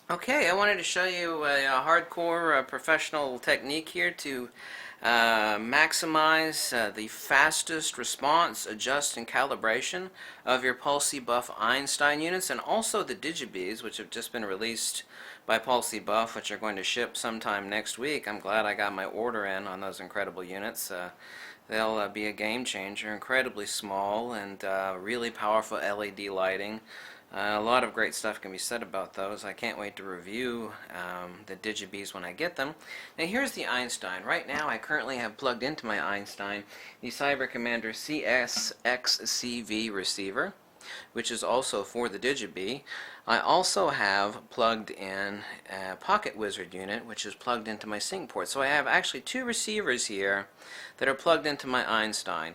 Okay, I wanted to show you a hardcore professional technique here to maximize the fastest response, adjust, and calibration of your Digibees Einstein units, and also the Digibees, which have just been released by Digibees, which are going to ship sometime next week. I'm glad I got my order in on those incredible units. They'll be a game changer, incredibly small and really powerful LED lighting. A lot of great stuff can be said about those. I can't wait to review the Digibees when I get them. Now here's the Einstein. Right now I currently have plugged into my Einstein the Cyber Commander CSXCV receiver, which is also for the Digibee. I also have plugged in a Pocket Wizard unit, which is plugged into my sync port. So I have actually two receivers here that are plugged into my Einstein.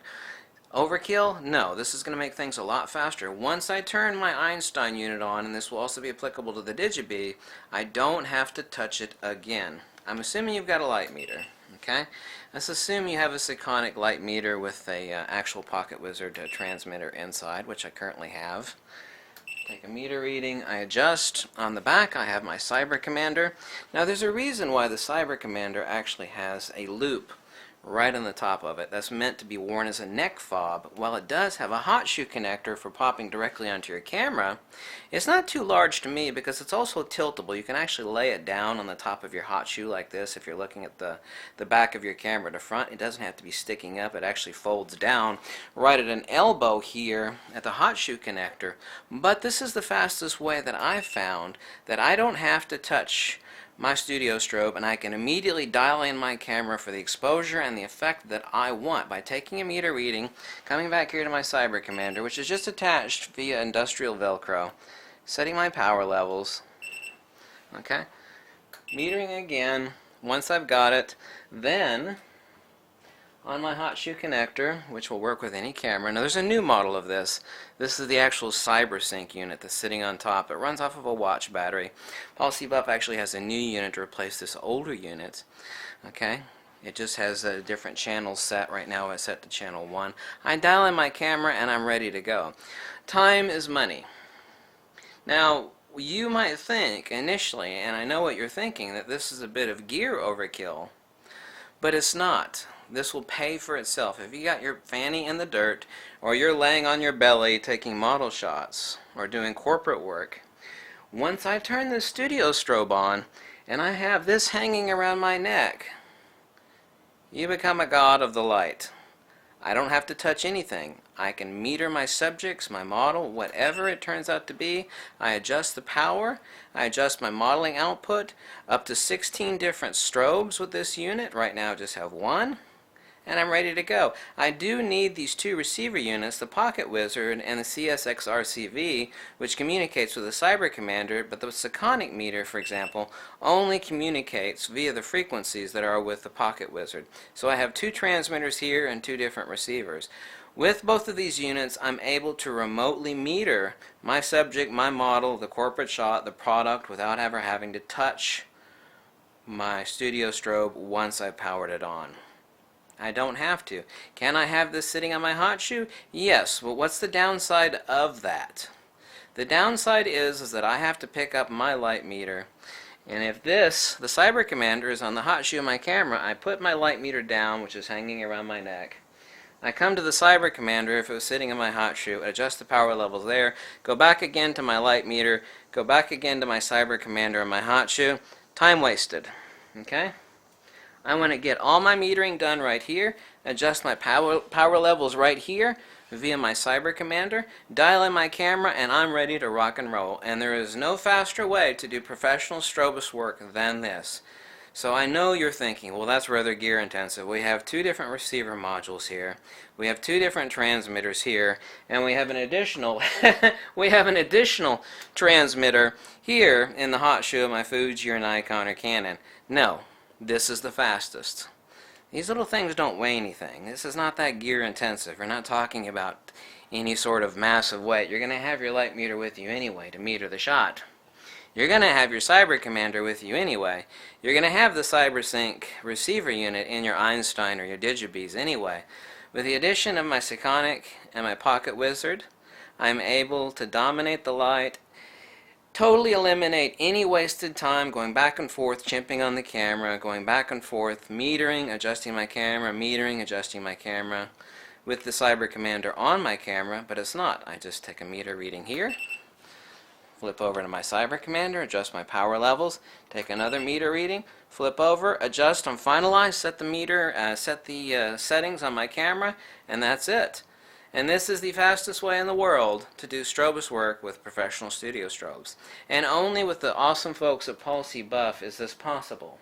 Overkill? No, this is going to make things a lot faster. Once I turn my Einstein unit on, and this will also be applicable to the Digibee, I don't have to touch it again. I'm assuming you've got a light meter. Okay? Let's assume you have a Sekonic light meter with a actual Pocket Wizard transmitter inside, which I currently have. Take a meter reading, I adjust. On the back I have my Cyber Commander. Now there's a reason why the Cyber Commander actually has a loop right on the top of it. That's meant to be worn as a neck fob. While it does have a hot shoe connector for popping directly onto your camera, it's not too large to me because it's also tiltable. You can actually lay it down on the top of your hot shoe like this if you're looking at the back of your camera to front. It doesn't have to be sticking up. It actually folds down right at an elbow here at the hot shoe connector. But this is the fastest way that I've found that I don't have to touch my studio strobe, and I can immediately dial in my camera for the exposure and the effect that I want by taking a meter reading, coming back here to my Cyber Commander, which is just attached via industrial Velcro, setting my power levels, okay, metering again. Once I've got it, then on my hot shoe connector, which will work with any camera. Now there's a new model of this. This is the actual CyberSync unit that's sitting on top. It runs off of a watch battery. Digibees actually has a new unit to replace this older unit. Okay, it just has a different channel set. Right now it's set to channel 1. I dial in my camera and I'm ready to go. Time is money. Now you might think initially, and I know what you're thinking, that this is a bit of gear overkill, but it's not. This will pay for itself. If you got your fanny in the dirt, or you're laying on your belly taking model shots, or doing corporate work, once I turn the studio strobe on, and I have this hanging around my neck, you become a god of the light. I don't have to touch anything. I can meter my subjects, my model, whatever it turns out to be. I adjust the power. I adjust my modeling output up to 16 different strobes with this unit. Right now I just have one, and I'm ready to go. I do need these two receiver units, the Pocket Wizard and the CSXRCV, which communicates with the Cyber Commander, but the Sekonic meter, for example, only communicates via the frequencies that are with the Pocket Wizard. So I have two transmitters here and two different receivers. With both of these units, I'm able to remotely meter my subject, my model, the corporate shot, the product, without ever having to touch my studio strobe once I've powered it on. I don't have to. Can I have this sitting on my hot shoe? Yes, but what's the downside of that? The downside is that I have to pick up my light meter, and if the Cyber Commander, is on the hot shoe of my camera, I put my light meter down, which is hanging around my neck. I come to the Cyber Commander, if it was sitting on my hot shoe, adjust the power levels there, go back again to my light meter, go back again to my Cyber Commander on my hot shoe. Time wasted. Okay? I want to get all my metering done right here, adjust my power levels right here via my Cyber Commander, dial in my camera, and I'm ready to rock and roll. And there is no faster way to do professional Strobist work than this. So I know you're thinking, well, that's rather gear intensive. We have two different receiver modules here. We have two different transmitters here, and we have an additional transmitter here in the hot shoe of my Fuji or Nikon or Canon. No. This is the fastest. These little things don't weigh anything. This is not that gear intensive. We're not talking about any sort of massive weight. You're going to have your light meter with you anyway to meter the shot. You're going to have your Cyber Commander with you anyway. You're going to have the CyberSync receiver unit in your Einstein or your Digibees anyway. With the addition of my Sekonic and my Pocket Wizard, I'm able to dominate the light totally eliminate any wasted time going back and forth, chimping on the camera, going back and forth, metering, adjusting my camera, metering, adjusting my camera with the Cyber Commander on my camera, but it's not. I just take a meter reading here, flip over to my Cyber Commander, adjust my power levels, take another meter reading, flip over, adjust on finalize, set the meter, set the settings on my camera, and that's it. And this is the fastest way in the world to do Strobist work with professional studio strobes. And only with the awesome folks at Policy Buff is this possible.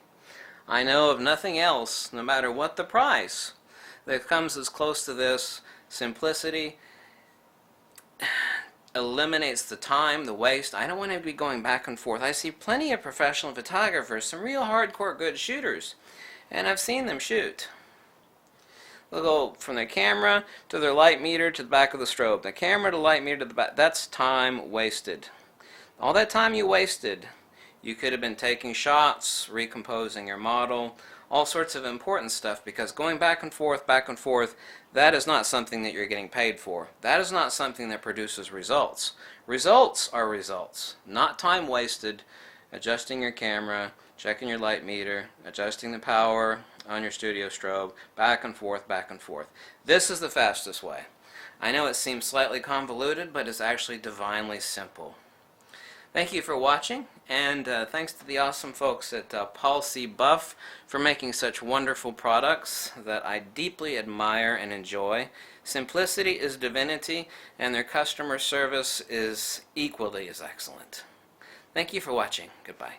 I know of nothing else, no matter what the price, that comes as close to this. Simplicity eliminates the time, the waste. I don't want to be going back and forth. I see plenty of professional photographers, some real hardcore good shooters, and I've seen them shoot. They'll go from their camera to their light meter to the back of the strobe. The camera to light meter to the back. That's time wasted. All that time you wasted, you could have been taking shots, recomposing your model, all sorts of important stuff, because going back and forth, that is not something that you're getting paid for. That is not something that produces results. Results are results, not time wasted adjusting your camera, checking your light meter, adjusting the power on your studio strobe, back and forth, back and forth. This is the fastest way. I know it seems slightly convoluted, but it's actually divinely simple. Thank you for watching, and thanks to the awesome folks at Policy Buff for making such wonderful products that I deeply admire and enjoy. Simplicity is divinity, and their customer service is equally as excellent. Thank you for watching. Goodbye.